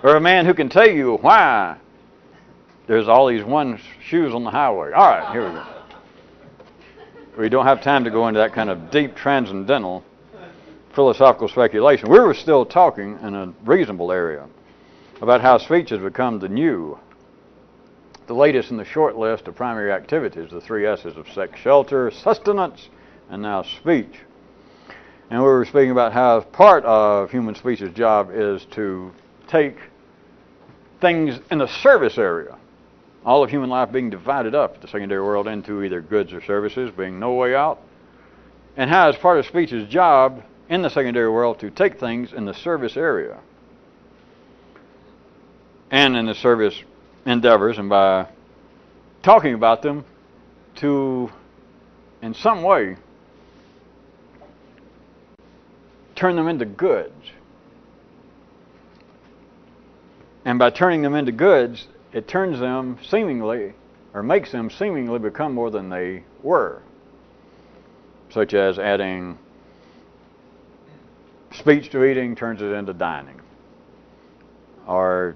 Or a man who can tell you why there's all these one shoes on the highway. All right, here we go. We don't have time to go into that kind of deep transcendental philosophical speculation. We were still talking in a reasonable area about how speech has become the latest in the short list of primary activities, the 3 S's of sex, shelter, sustenance, and now speech. And we were speaking about how part of human speech's job is to take things in the service area, all of human life being divided up, the secondary world, into either goods or services, being no way out, and how it's part of speech's job in the secondary world to take things in the service area and in the service endeavors, and by talking about them to, in some way, turn them into goods. And by turning them into goods, it turns them seemingly, or makes them seemingly become more than they were. Such as adding speech to eating turns it into dining. Or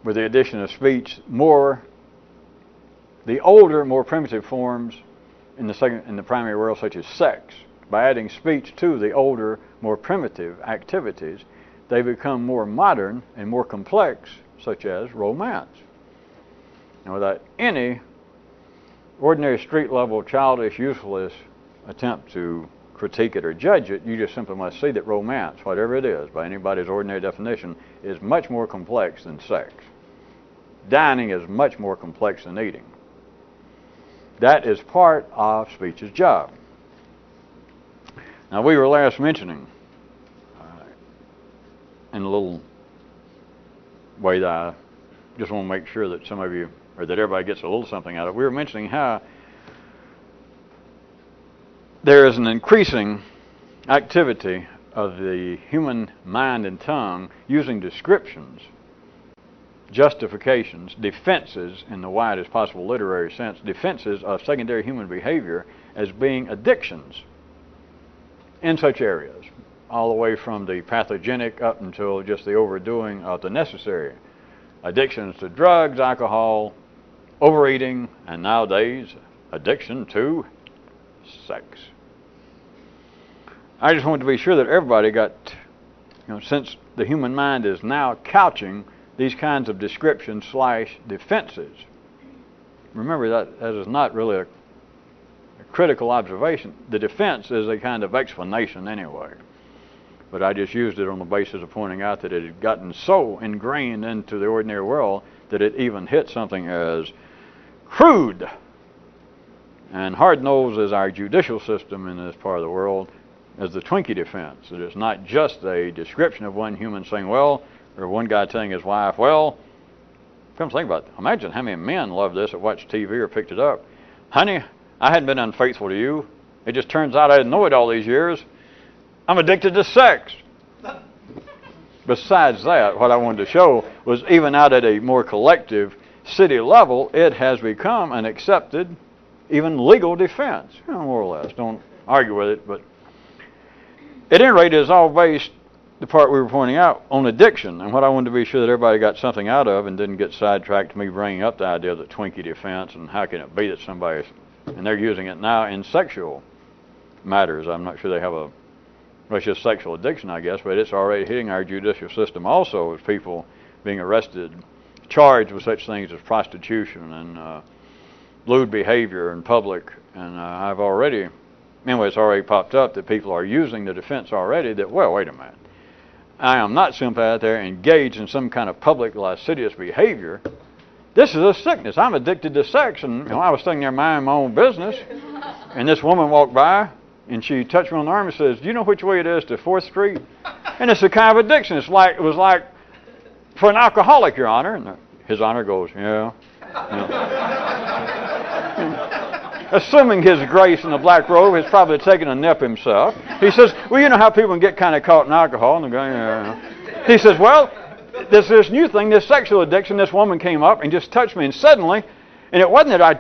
with the addition of speech, the older, more primitive forms in the primary world, such as sex. By adding speech to the older, more primitive activities, they become more modern and more complex, such as romance. And without any ordinary street-level, childish, useless attempt to critique it or judge it, you just simply must see that romance, whatever it is, by anybody's ordinary definition, is much more complex than sex. Dining is much more complex than eating. That is part of speech's job. Now, we were last mentioning, in a little way that I just want to make sure that some of you, or that everybody gets a little something out of it, we were mentioning how there is an increasing activity of the human mind and tongue using descriptions, justifications, defenses, in the widest possible literary sense, defenses of secondary human behavior as being addictions in such areas, all the way from the pathogenic up until just the overdoing of the necessary. Addictions to drugs, alcohol, overeating, and nowadays, addiction to sex. I just wanted to be sure that everybody got, since the human mind is now couching these kinds of descriptions / defenses. Remember that is not really a critical observation. The defense is a kind of explanation anyway. But I just used it on the basis of pointing out that it had gotten so ingrained into the ordinary world that it even hit something as crude and hard-nosed as our judicial system in this part of the world as the Twinkie defense. That it's not just a description of one human saying, well, or one guy telling his wife, well, come think about it. Imagine how many men love this or watched TV or picked it up. Honey, I hadn't been unfaithful to you. It just turns out I didn't know it all these years. I'm addicted to sex. Besides that, what I wanted to show was even out at a more collective city level, it has become an accepted, even legal defense, more or less. Don't argue with it, but at any rate, it's all based, the part we were pointing out, on addiction. And what I wanted to be sure that everybody got something out of and didn't get sidetracked to me bringing up the idea of the Twinkie defense and how can it be that somebody, and they're using it now in sexual matters. I'm not sure they have well, it's just sexual addiction, I guess, but it's already hitting our judicial system also as people being arrested, charged with such things as prostitution and lewd behavior in public. And I've already, anyway, it's already popped up that people are using the defense already that, well, wait a minute. I am not simply out there engaged in some kind of public lascivious behavior. This is a sickness. I'm addicted to sex. And I was sitting there minding my own business, and this woman walked by, and she touched me on the arm and says, do you know which way it is to 4th Street? And it's a kind of addiction. It was like for an alcoholic, Your Honor. And His Honor goes, yeah. Assuming His Grace in the black robe has probably taken a nip himself. He says, well, you know how people can get kind of caught in alcohol. And they're going, yeah. He says, well, there's this new thing, this sexual addiction. This woman came up and just touched me, and suddenly, and it wasn't that I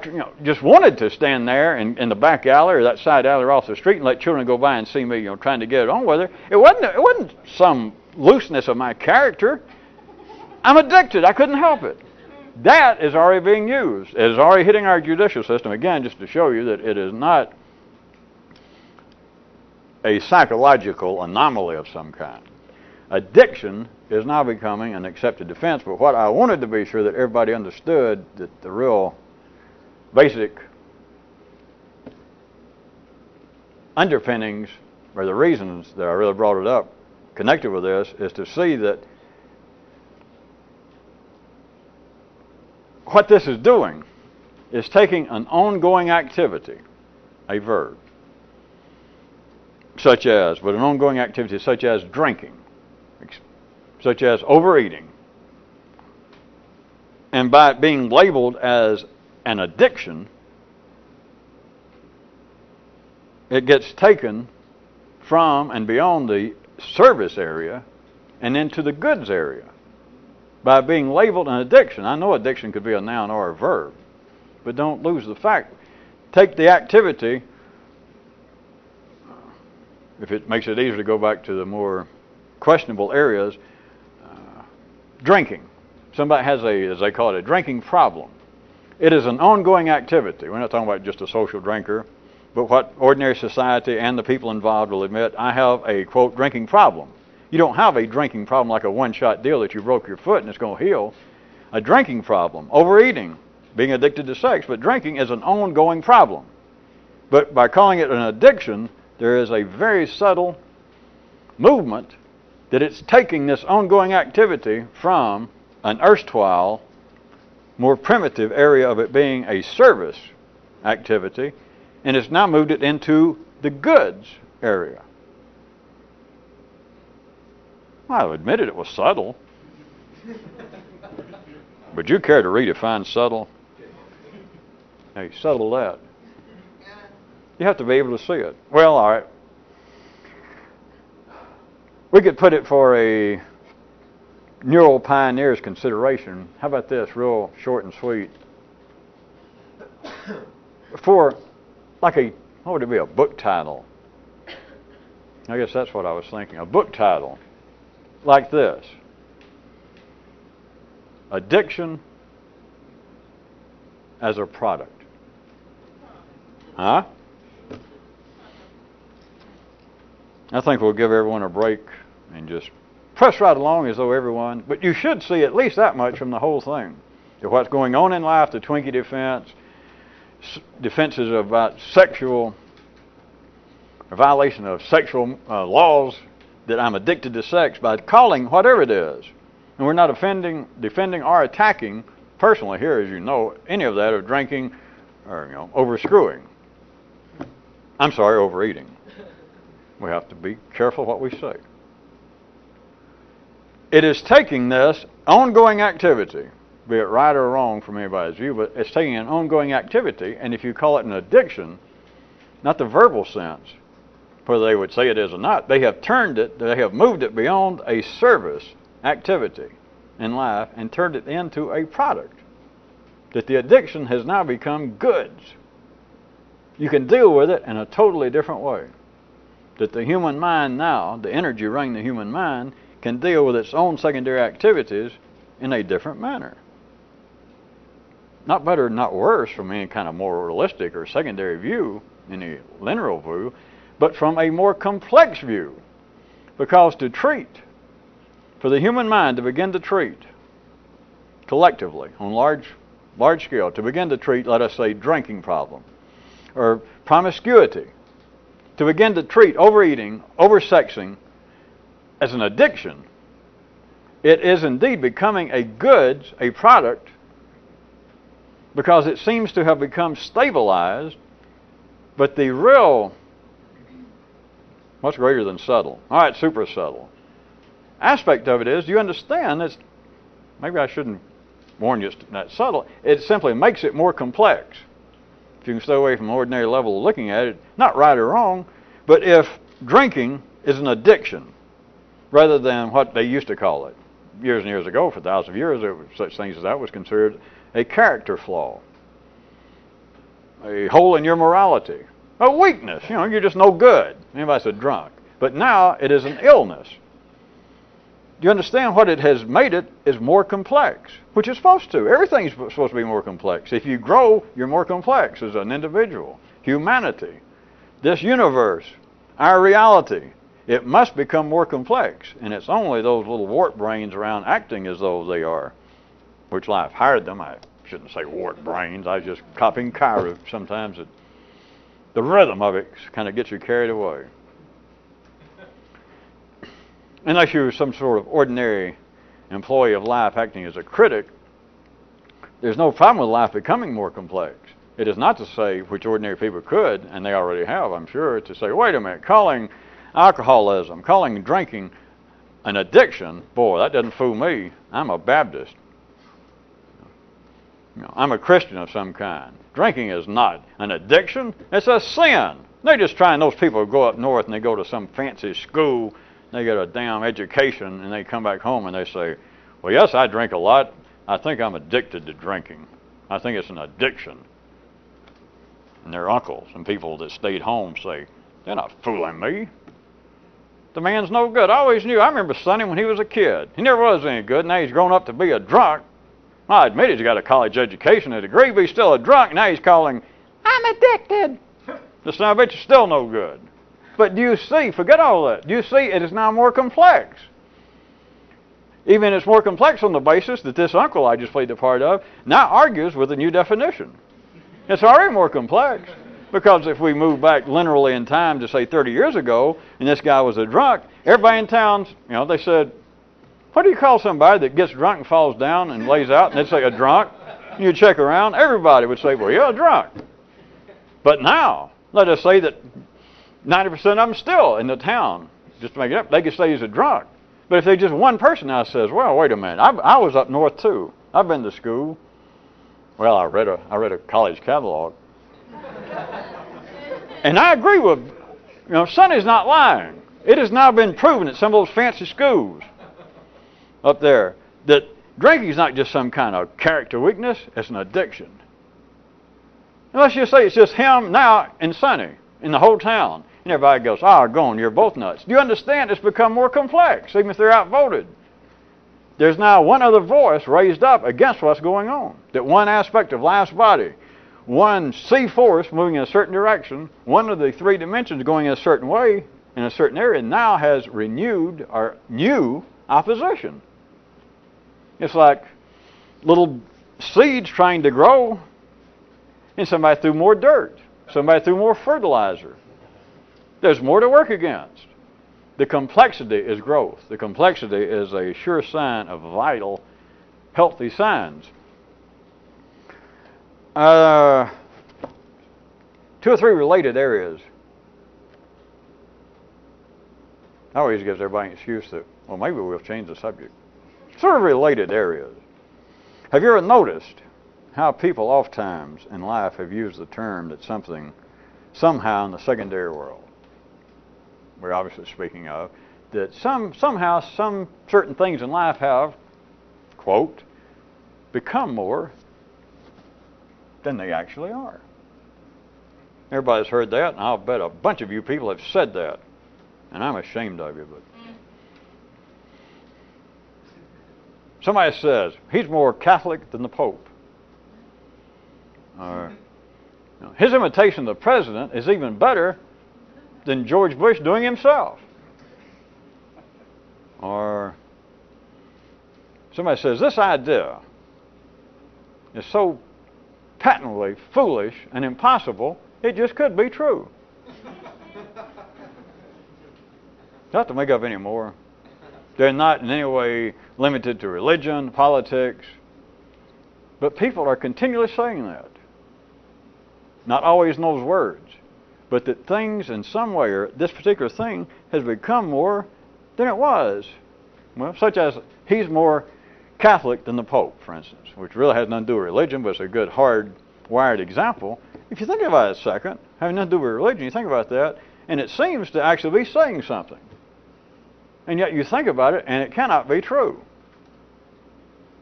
just wanted to stand there in the back alley or that side alley off the street and let children go by and see me, trying to get it on with her. It wasn't some looseness of my character, I'm addicted. I couldn't help it. That is already being used. It is already hitting our judicial system. Again, just to show you that it is not a psychological anomaly of some kind. Addiction is now becoming an accepted defense, but what I wanted to be sure that everybody understood, that the real basic underpinnings or the reasons that I really brought it up connected with this is to see that what this is doing is taking an ongoing activity, a verb, such as, but an ongoing activity such as drinking, such as overeating, and by it being labeled as an addiction, it gets taken from and beyond the service area and into the goods area by being labeled an addiction. I know addiction could be a noun or a verb, but don't lose the fact. Take the activity, if it makes it easier to go back to the more questionable areas, drinking. Somebody has a, as they call it, a drinking problem. It is an ongoing activity. We're not talking about just a social drinker, but what ordinary society and the people involved will admit, I have a, quote, drinking problem. You don't have a drinking problem like a one-shot deal that you broke your foot and it's going to heal. A drinking problem, overeating, being addicted to sex, but drinking is an ongoing problem. But by calling it an addiction, there is a very subtle movement that it's taking this ongoing activity from an erstwhile, more primitive area of it being a service activity, and it's now moved it into the goods area. Well, I admitted it was subtle. Would you care to redefine subtle? Hey, subtle that. You have to be able to see it. Well, all right. We could put it for a neural pioneer's consideration. How about this, real short and sweet? For like a, what would it be, a book title? I guess that's what I was thinking. A book title like this. Addiction as a product. Huh? I think we'll give everyone a break and just press right along as though everyone, but you should see at least that much from the whole thing. To what's going on in life, the Twinkie defense, defenses about sexual, or violation of sexual laws, that I'm addicted to sex by calling whatever it is. And we're not defending or attacking personally here, as you know, any of that of drinking or, overscrewing. I'm sorry, overeating. We have to be careful what we say. It is taking this ongoing activity, be it right or wrong from anybody's view, but it's taking an ongoing activity, and if you call it an addiction, not the verbal sense, whether they would say it is or not, they have turned it, they have moved it beyond a service activity in life and turned it into a product. That the addiction has now become goods. You can deal with it in a totally different way. That the human mind now, the energy running the human mind, can deal with its own secondary activities in a different manner. Not better, not worse from any kind of moralistic or secondary view, any linear view, but from a more complex view. Because to treat, for the human mind to begin to treat collectively on large scale, to begin to treat, let us say, drinking problem or promiscuity, to begin to treat overeating, oversexing as an addiction, it is indeed becoming a goods, a product, because it seems to have become stabilized, but the real, what's greater than subtle? All right, super subtle aspect of it is, you understand, it's, maybe I shouldn't warn you it's not subtle, it simply makes it more complex. If you can stay away from an ordinary level of looking at it, not right or wrong, but if drinking is an addiction, rather than what they used to call it, years and years ago, for thousands of years, there were such things as that was considered a character flaw, a hole in your morality, a weakness. You're just no good. Anybody said drunk. But now it is an illness. you understand what it has made it is more complex, which is supposed to. Everything's supposed to be more complex. If you grow, you're more complex as an individual. Humanity, this universe, our reality, it must become more complex. And it's only those little wart brains around acting as though they are, which life hired them. I shouldn't say wart brains. I was just copying Kyroots. Sometimes the rhythm of it kind of gets you carried away. Unless you're some sort of ordinary employee of life acting as a critic, there's no problem with life becoming more complex. It is not to say, which ordinary people could, and they already have, I'm sure, to say, wait a minute, calling alcoholism, calling drinking an addiction, boy, that doesn't fool me. I'm a Baptist. I'm a Christian of some kind. Drinking is not an addiction. It's a sin. They're just trying, those people who go up north and they go to some fancy school, they get a damn education, and they come back home and they say, well, yes, I drink a lot. I think I'm addicted to drinking. I think it's an addiction. And their uncles and people that stayed home say, they're not fooling me. The man's no good. I always knew. I remember Sonny when he was a kid. He never was any good. Now he's grown up to be a drunk. I admit he's got a college education, a degree, but he's still a drunk. Now he's calling, I'm addicted. The son of a bitch is still no good. But do you see, forget all that. Do you see it is now more complex? Even it's more complex on the basis that this uncle I just played the part of now argues with a new definition. It's already more complex. Because if we move back linearly in time to say 30 years ago, and this guy was a drunk, everybody in town, they said, what do you call somebody that gets drunk and falls down and lays out? And they'd say, a drunk. And you'd check around, everybody would say, well, you're a drunk. But now, let us say that 90% of them still in the town, just to make it up, they could say he's a drunk. But if there's just one person now says, well, wait a minute, I was up north too. I've been to school. Well, I read a college catalog. And I agree with, Sonny's not lying. It has now been proven at some of those fancy schools up there that drinking is not just some kind of character weakness, it's an addiction. And let's just say it's just him now and Sonny in the whole town. And everybody goes, go on, you're both nuts. Do you understand it's become more complex, even if they're outvoted? There's now one other voice raised up against what's going on. That one aspect of life's body, one C force moving in a certain direction, one of the three dimensions going in a certain way, in a certain area, now has renewed or new opposition. It's like little seeds trying to grow, and somebody threw more dirt. Somebody threw more fertilizer. There's more to work against. The complexity is growth. The complexity is a sure sign of vital, healthy signs. 2 or 3 related areas. That always gives everybody an excuse that, well, maybe we'll change the subject. Sort of related areas. Have you ever noticed how people oftentimes in life have used the term that something somehow in the secondary world, we're obviously speaking of, that somehow some certain things in life have, quote, become more than they actually are. Everybody's heard that, and I'll bet a bunch of you people have said that. And I'm ashamed of you, but somebody says, he's more Catholic than the Pope. His imitation of the president is even better than George Bush doing himself. Or somebody says, this idea is so patently foolish and impossible, it just could be true. Don't have to make up any more. They're not in any way limited to religion, politics. But people are continually saying that. Not always in those words. But that things in some way, or this particular thing, has become more than it was. Well, such as he's more Catholic than the Pope, for instance, which really has nothing to do with religion, but it's a good hard-wired example. If you think about it a second, having nothing to do with religion, you think about that, and it seems to actually be saying something. And yet you think about it, and it cannot be true.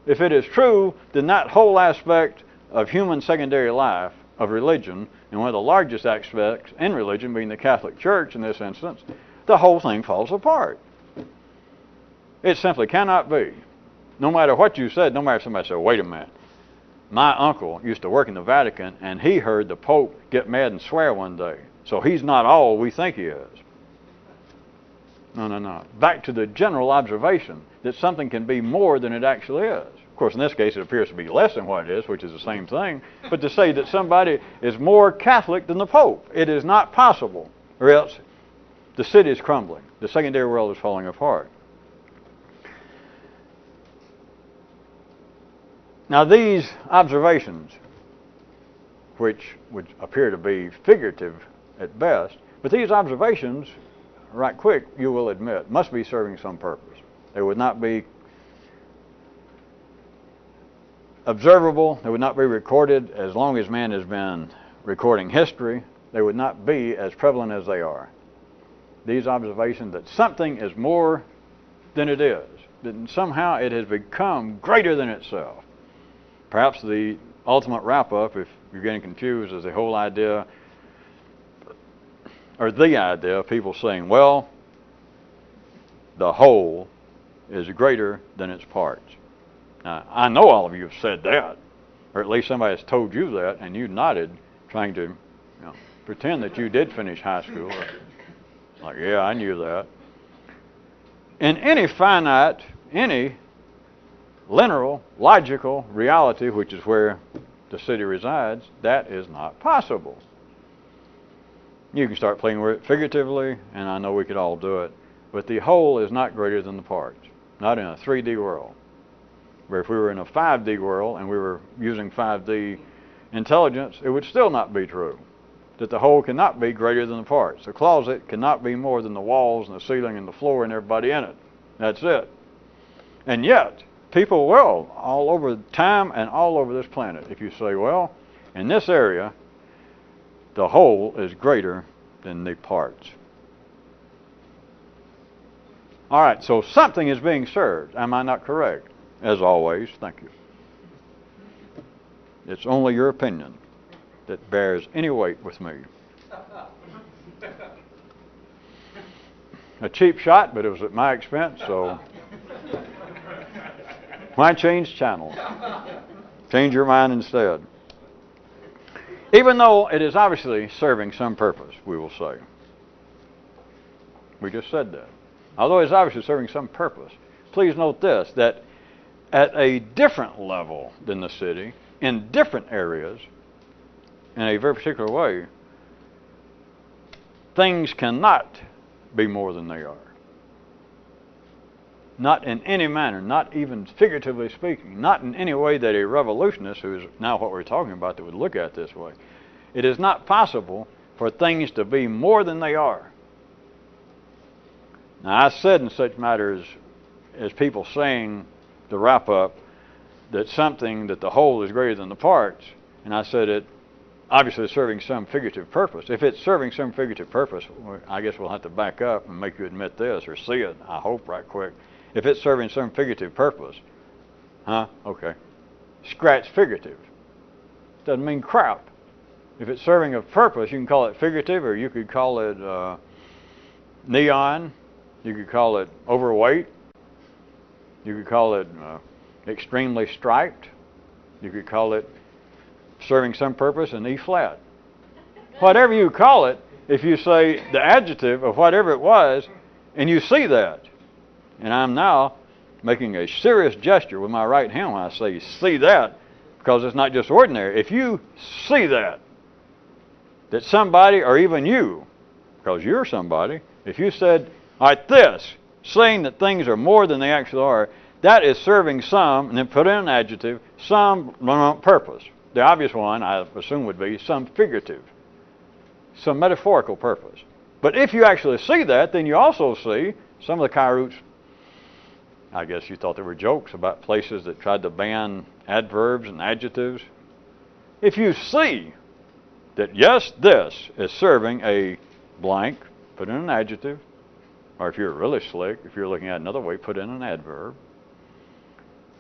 If it is true, then that whole aspect of human secondary life, of religion, and one of the largest aspects in religion being the Catholic Church in this instance, the whole thing falls apart. It simply cannot be. No matter what you said, no matter if somebody said, wait a minute. My uncle used to work in the Vatican, and he heard the Pope get mad and swear one day. So he's not all we think he is. No. Back to the general observation that something can be more than it actually is. Of course, in this case, it appears to be less than what it is, which is the same thing. But to say that somebody is more Catholic than the Pope, it is not possible. Or else the city is crumbling. The secondary world is falling apart. Now, these observations, which would appear to be figurative at best, but these observations, right quick, you will admit, must be serving some purpose. They would not be observable. They would not be recorded as long as man has been recording history. They would not be as prevalent as they are. These observations that something is more than it is, that somehow it has become greater than itself. Perhaps the ultimate wrap-up, if you're getting confused, is the whole idea, or the idea of people saying, well, the whole is greater than its parts. Now, I know all of you have said that, or at least somebody has told you that, and you nodded, trying to pretend that you did finish high school. Like, yeah, I knew that. In any finite, any linear, logical reality, which is where the city resides, that is not possible. You can start playing with it figuratively, and I know we could all do it, but the whole is not greater than the parts, not in a 3D world. Where if we were in a 5D world and we were using 5D intelligence, it would still not be true. That the whole cannot be greater than the parts. The closet cannot be more than the walls and the ceiling and the floor and everybody in it. That's it. And yet, people will, all over time and all over this planet, if you say, well, in this area, the whole is greater than the parts. All right, so something is being served. Am I not correct? As always, thank you. It's only your opinion that bears any weight with me. A cheap shot, but it was at my expense, so why change channels? Change your mind instead. Even though it is obviously serving some purpose, we will say. We just said that. Although it's obviously serving some purpose, please note this, that at a different level than the city, in different areas, in a very particular way, things cannot be more than they are. Not in any manner, not even figuratively speaking, not in any way that a revolutionist, who is now what we're talking about, that would look at it this way. It is not possible for things to be more than they are. Now, I said in such matters as people saying, the wrap-up, that the whole is greater than the parts, and I said it obviously serving some figurative purpose. If it's serving some figurative purpose, I guess we'll have to back up and make you admit this, or see it, I hope, right quick. If it's serving some figurative purpose, okay. Scratch figurative. Doesn't mean crap. If it's serving a purpose, you can call it figurative, or you could call it neon, you could call it overweight, you could call it extremely striped, you could call it serving some purpose in E flat. Whatever you call it, if you say the adjective of whatever it was, and you see that, and I'm now making a serious gesture with my right hand when I say see that, because it's not just ordinary. If you see that somebody, or even you, because you're somebody, if you said, all right, this, saying that things are more than they actually are, that is serving some, and then put in an adjective, some purpose. The obvious one, I assume, would be some figurative, some metaphorical purpose. But if you actually see that, then you also see some of the Kyroots. I guess you thought they were jokes about places that tried to ban adverbs and adjectives. If you see that, yes, this is serving a blank, put in an adjective, or if you're really slick, if you're looking at another way, put in an adverb.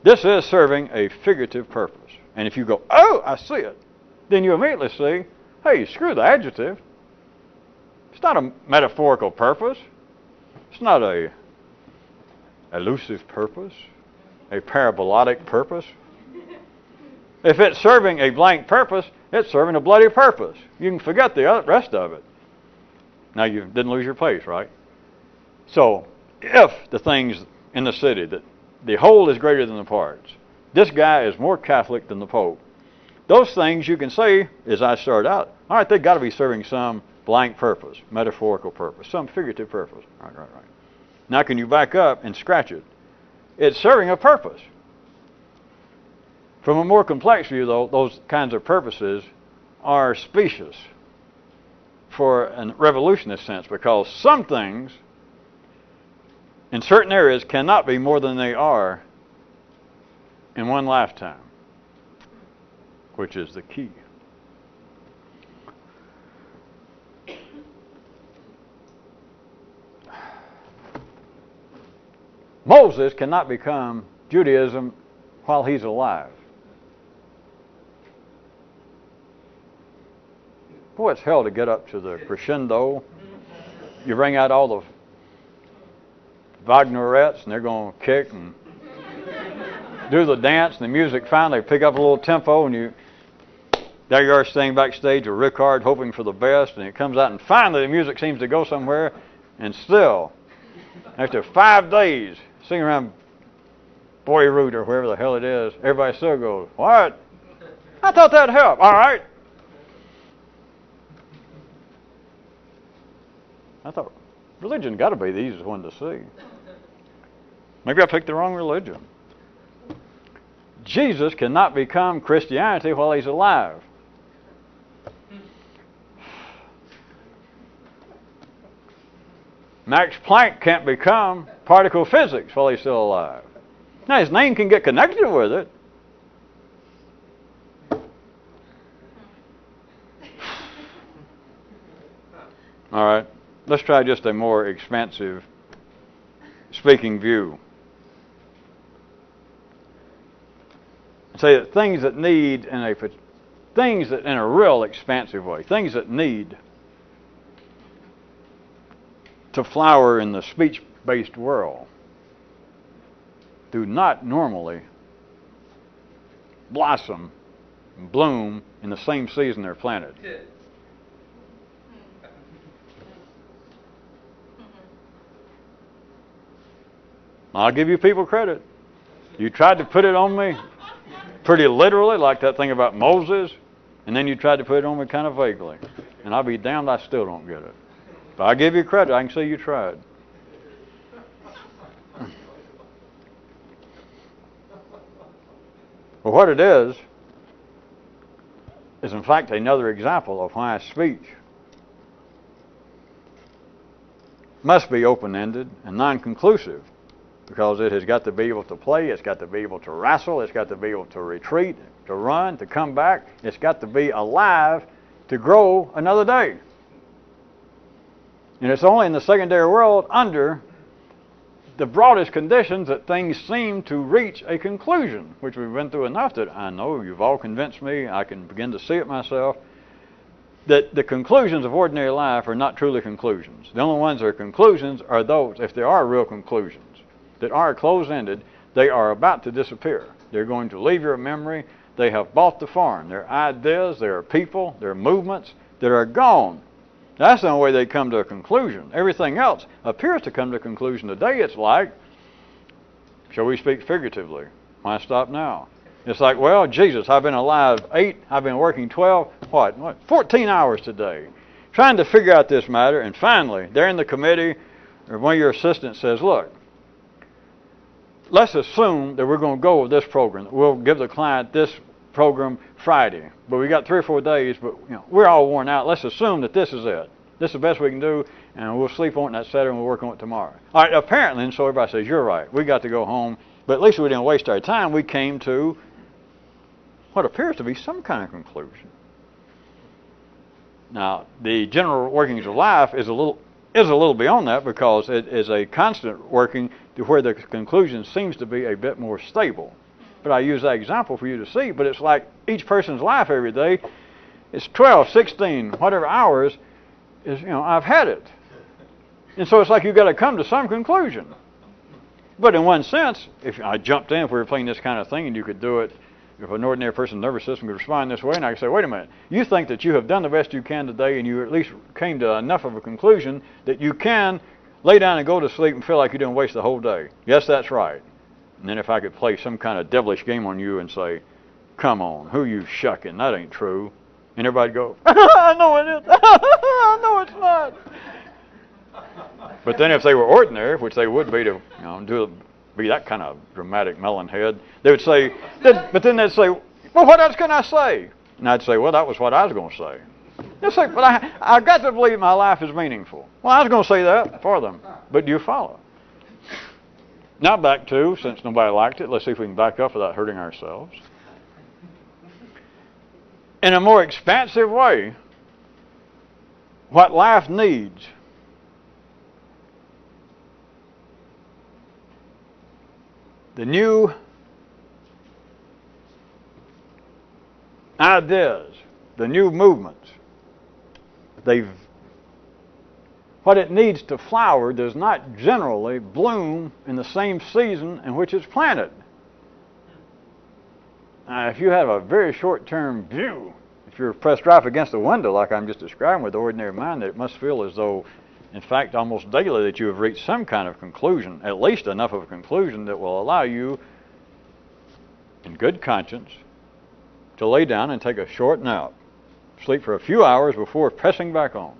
This is serving a figurative purpose. And if you go, oh, I see it, then you immediately see, hey, screw the adjective. It's not a metaphorical purpose. It's not a elusive purpose, a parabolotic purpose. If it's serving a blank purpose, it's serving a bloody purpose. You can forget the rest of it. Now, you didn't lose your place, right? So, if the things in the city, that the whole is greater than the parts, this guy is more Catholic than the Pope, those things you can say, as I started out, all right, they've got to be serving some blank purpose, metaphorical purpose, some figurative purpose. Right. Now, can you back up and scratch it? It's serving a purpose. From a more complex view, though, those kinds of purposes are specious for a revolutionist sense, because some things in certain areas cannot be more than they are in one lifetime, which is the key. Moses cannot become Judaism while he's alive. Boy, it's hell to get up to the crescendo. You bring out all the Wagnerettes, and they're going to kick and do the dance, and the music finally pick up a little tempo, and there you are staying backstage with Rickard, hoping for the best, and it comes out, and finally the music seems to go somewhere, and still, after 5 days, singing around Boyroot or wherever the hell it is, everybody still goes, "What? I thought that'd help." All right. I thought, religion got to be the easiest one to see. Maybe I picked the wrong religion. Jesus cannot become Christianity while he's alive. Max Planck can't become particle physics while he's still alive. Now, his name can get connected with it. All right. Let's try just a more expansive speaking view. Say that things that need in a real expansive way, things that need to flower in the speech-based world do not normally blossom and bloom in the same season they're planted. I'll give you people credit. You tried to put it on me pretty literally, like that thing about Moses, and then you tried to put it on me kind of vaguely. And I'll be damned, I still don't get it. But I give you credit. I can say you tried. Well, what it is in fact another example of why speech must be open-ended and non-conclusive, because it has got to be able to play, it's got to be able to wrestle, it's got to be able to retreat, to run, to come back. It's got to be alive to grow another day. And it's only in the secondary world, under the broadest conditions, that things seem to reach a conclusion, which we've been through enough that I know you've all convinced me, I can begin to see it myself, that the conclusions of ordinary life are not truly conclusions. The only ones that are conclusions are those, if there are real conclusions, that are close-ended, they are about to disappear. They're going to leave your memory. They have bought the farm. There are ideas, there are people, there are movements that are gone. That's the only way they come to a conclusion. Everything else appears to come to a conclusion today. It's like, shall we speak figuratively? Why stop now? It's like, well, Jesus, I've been alive 8, I've been working 12, 14 hours today, trying to figure out this matter, and finally, there in the committee, or one of your assistants says, look, let's assume that we're going to go with this program. We'll give the client this program Friday, but we got 3 or 4 days, but we're all worn out. Let's assume that this is it. This is the best we can do, and we'll sleep on it that Saturday and we'll work on it tomorrow. All right, apparently, and so everybody says, you're right, we got to go home, but at least we didn't waste our time. We came to what appears to be some kind of conclusion. Now, the general workings of life is a little beyond that, because it is a constant working to where the conclusion seems to be a bit more stable. But I use that example for you to see, but it's like each person's life every day, it's 12, 16, whatever hours, is, I've had it. And so it's like you've got to come to some conclusion. But in one sense, if I jumped in, if we were playing this kind of thing, and you could do it, if an ordinary person's nervous system could respond this way, and I could say, wait a minute, you think that you have done the best you can today, and you at least came to enough of a conclusion that you can lay down and go to sleep and feel like you didn't waste the whole day. Yes, that's right. And then if I could play some kind of devilish game on you and say, come on, who you shucking? That ain't true. And everybody go, I know it is. I know it's not. But then if they were ordinary, which they would be to, be that kind of dramatic melon head, they would say, but then they'd say, well, what else can I say? And I'd say, well, that was what I was going to say. They'd say, but I got to believe my life is meaningful. Well, I was going to say that for them, but do you follow? Now back to, since nobody liked it, let's see if we can back up without hurting ourselves. In a more expansive way, what life needs the new ideas, the new movements, what it needs to flower does not generally bloom in the same season in which it's planted. Now, if you have a very short-term view, if you're pressed right up against the window like I'm just describing with the ordinary mind, that it must feel as though, in fact, almost daily that you have reached some kind of conclusion, at least enough of a conclusion that will allow you, in good conscience, to lay down and take a short nap, sleep for a few hours before pressing back on.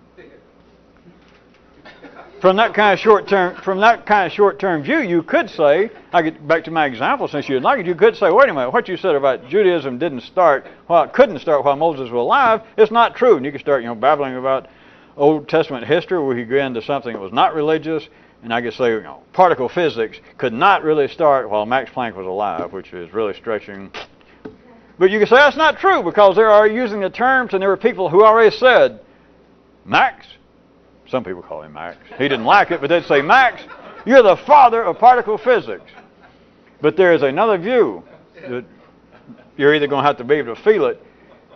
From that kind of short-term view, you could say, I get back to my example since you'd like it, you could say, wait a minute, what you said about Judaism couldn't start while Moses was alive, it's not true. And you could start, babbling about Old Testament history where you go into something that was not religious, and I could say, particle physics could not really start while Max Planck was alive, which is really stretching. But you could say that's not true because they're already using the terms, and there were people who already said, Max, some people call him Max. He didn't like it, but they'd say, Max, you're the father of particle physics. But there is another view that you're either going to have to be able to feel it,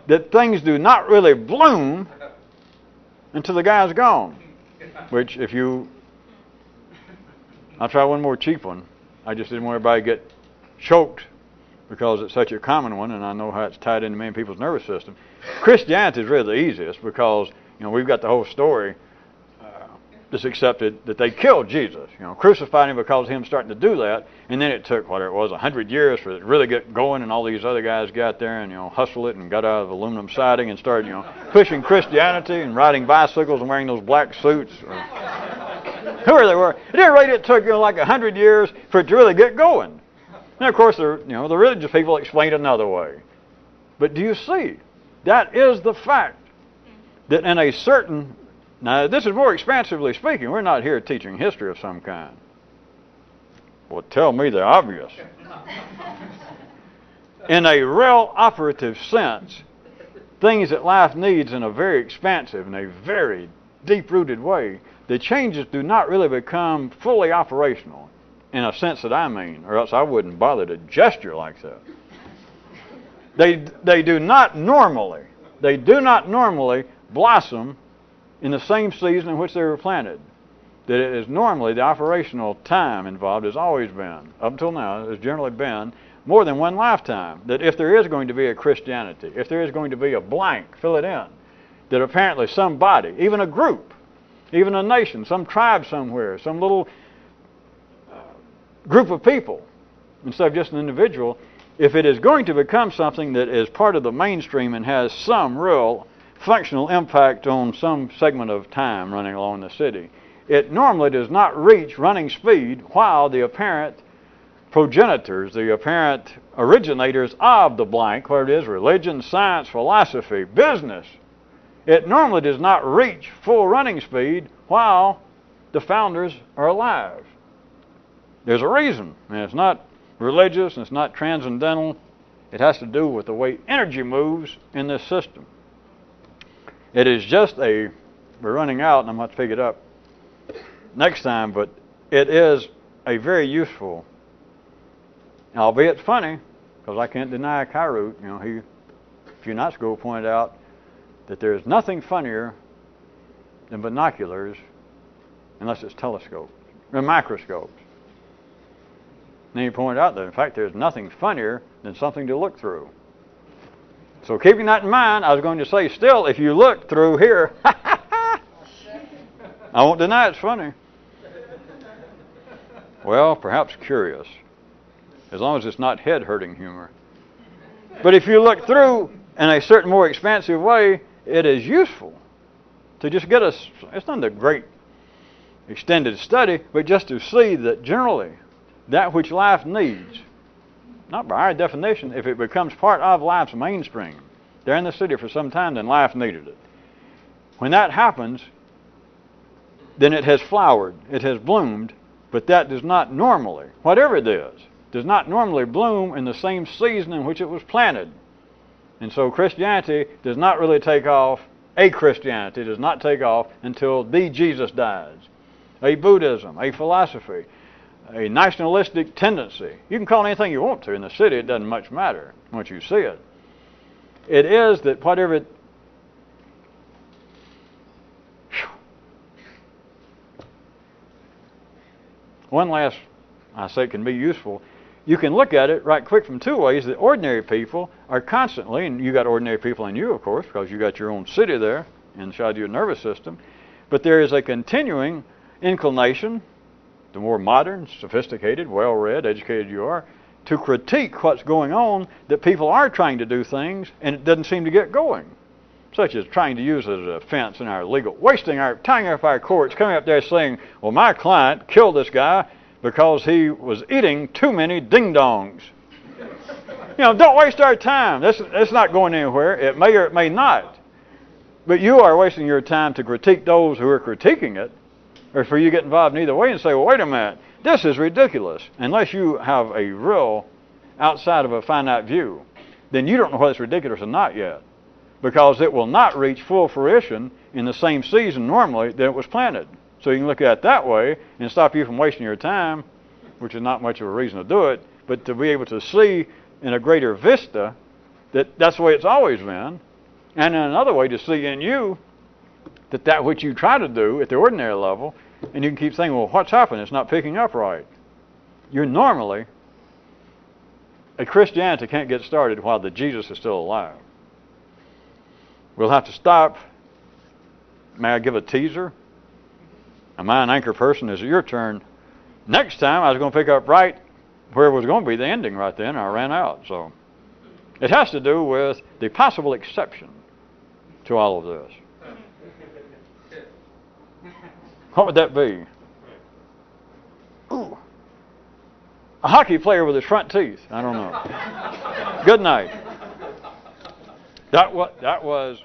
that things do not really bloom until the guy's gone. Which I'll try one more cheap one. I just didn't want everybody to get choked because it's such a common one, and I know how it's tied into many people's nervous system. Christianity is really the easiest because, we've got the whole story that's accepted that they killed Jesus, crucified him because of him starting to do that, and then it took, whatever it was, 100 years for it to really get going, and all these other guys got there and, hustled it and got out of aluminum siding and started, pushing Christianity and riding bicycles and wearing those black suits. Whoever they were. At any rate, it took, like 100 years for it to really get going. And of course, the religious people explained it another way. But do you see? That is the fact that in a certain... Now, this is more expansively speaking. We're not here teaching history of some kind. Well, tell me the obvious. In a real operative sense, things that life needs in a very expansive and a very deep-rooted way, the changes do not really become fully operational in a sense that I mean, or else I wouldn't bother to gesture like that. They do not normally blossom in the same season in which they were planted. That it is normally the operational time involved has always been, up until now, has generally been more than one lifetime. That if there is going to be a Christianity, if there is going to be a blank, fill it in, that apparently somebody, even a group, even a nation, some tribe somewhere, some little group of people, instead of just an individual, if it is going to become something that is part of the mainstream and has some real functional impact on some segment of time running along the city, it normally does not reach running speed while the apparent progenitors, the apparent originators of the blank, whether it is religion, science, philosophy, business, it normally does not reach full running speed while the founders are alive. There's a reason, and it's not religious, and it's not transcendental. It has to do with the way energy moves in this system. It is just we're running out, and I'm going to pick it up next time, but it is a very useful, albeit funny, because I can't deny Kyroot. A few nights ago pointed out that there is nothing funnier than binoculars unless it's telescopes or microscopes. then he pointed out that, in fact, there's nothing funnier than something to look through. So keeping that in mind, I was going to say, still, if you look through here, I won't deny it's funny. Well, perhaps curious, as long as it's not head-hurting humor. But if you look through in a certain more expansive way, it is useful to just get us, it's not a great extended study, but just to see that generally that which life needs, not by our definition, if it becomes part of life's mainstream, they're in the city for some time, then life needed it. When that happens, then it has flowered, it has bloomed, but that does not normally, whatever it is, does not normally bloom in the same season in which it was planted. And so Christianity does not really take off, a Christianity does not take off until the Jesus dies. A Buddhism, a philosophy, a nationalistic tendency. You can call it anything you want to in the city, it doesn't much matter once you see it. It is that whatever it... One last, I say it can be useful. You can look at it right quick from two ways. That ordinary people are constantly, and you got ordinary people in you, of course, because you got your own city there inside your nervous system, but there is a continuing inclination, the more modern, sophisticated, well-read, educated you are, to critique what's going on, that people are trying to do things and it doesn't seem to get going. Such as trying to use as a fence in our legal, tying up our courts, coming up there saying, well, my client killed this guy because he was eating too many ding-dongs. You know, don't waste our time. It's not going anywhere. It may or it may not. But you are wasting your time to critique those who are critiquing it, or for you to get involved in either way and say, well, wait a minute, this is ridiculous. Unless you have a real outside of a finite view, then you don't know whether it's ridiculous or not yet, because it will not reach full fruition in the same season normally that it was planted. So you can look at it that way and stop you from wasting your time, which is not much of a reason to do it, but to be able to see in a greater vista that that's the way it's always been, and in another way to see in you that which you try to do at the ordinary level, and you can keep saying, well, what's happened? It's not picking up right. You're normally, a Christianity can't get started while the Jesus is still alive. We'll have to stop. May I give a teaser? Am I an anchor person? Is it your turn? Next time I was going to pick up right where it was going to be the ending right then. I ran out. So it has to do with the possible exception to all of this. What would that be? Ooh. A hockey player with his front teeth. I don't know. Good night. That was